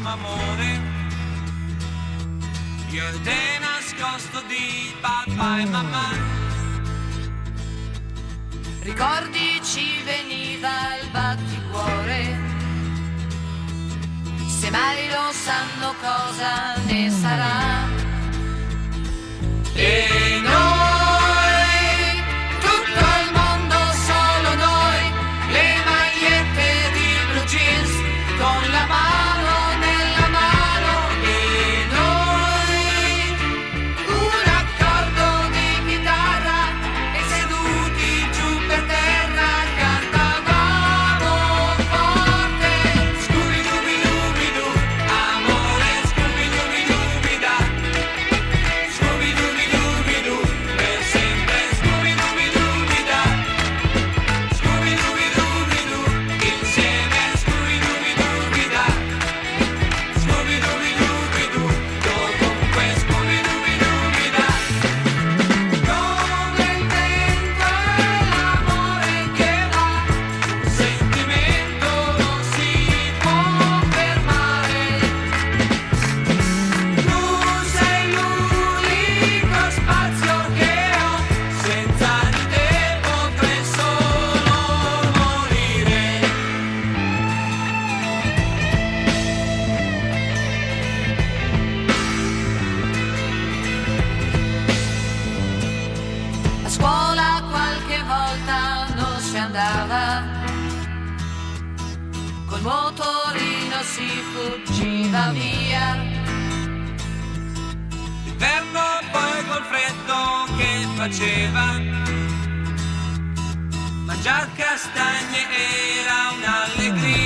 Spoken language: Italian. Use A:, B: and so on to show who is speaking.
A: amore, io e te nascosto di papà e mamma.
B: Ricordi ci veniva il batticuore, se mai lo sanno cosa ne sarà. E noi, tutto il mondo, solo noi, le magliette di blue jeans con la mano nella mano. E noi, un accordo di chitarra e seduti giù per terra cantavamo forte. Scooby-Dooby-Dooby-Doo, amore, Scooby-Dooby-Dooby-Da. Scooby-Dooby-Dooby-Doo, per sempre Scooby-Dooby-Dooby-Da. Scooby-Dooby-Dooby-Doo, insieme Scooby-Dooby-Dooby-Da. Scooby-Dooby-Dooby-Doo, dovunque Scooby-Dooby-Dooby-Da. Come il vento è l'amore che va, un sentimento non si può fermare. Tu sei l'unico spazio che ho, senza di te potrei solo morire. A scuola qualche volta non si andava, col motorino si fuggiva via.
A: L'inverno poi col freddo che faceva, mangiar castagne era un'allegria.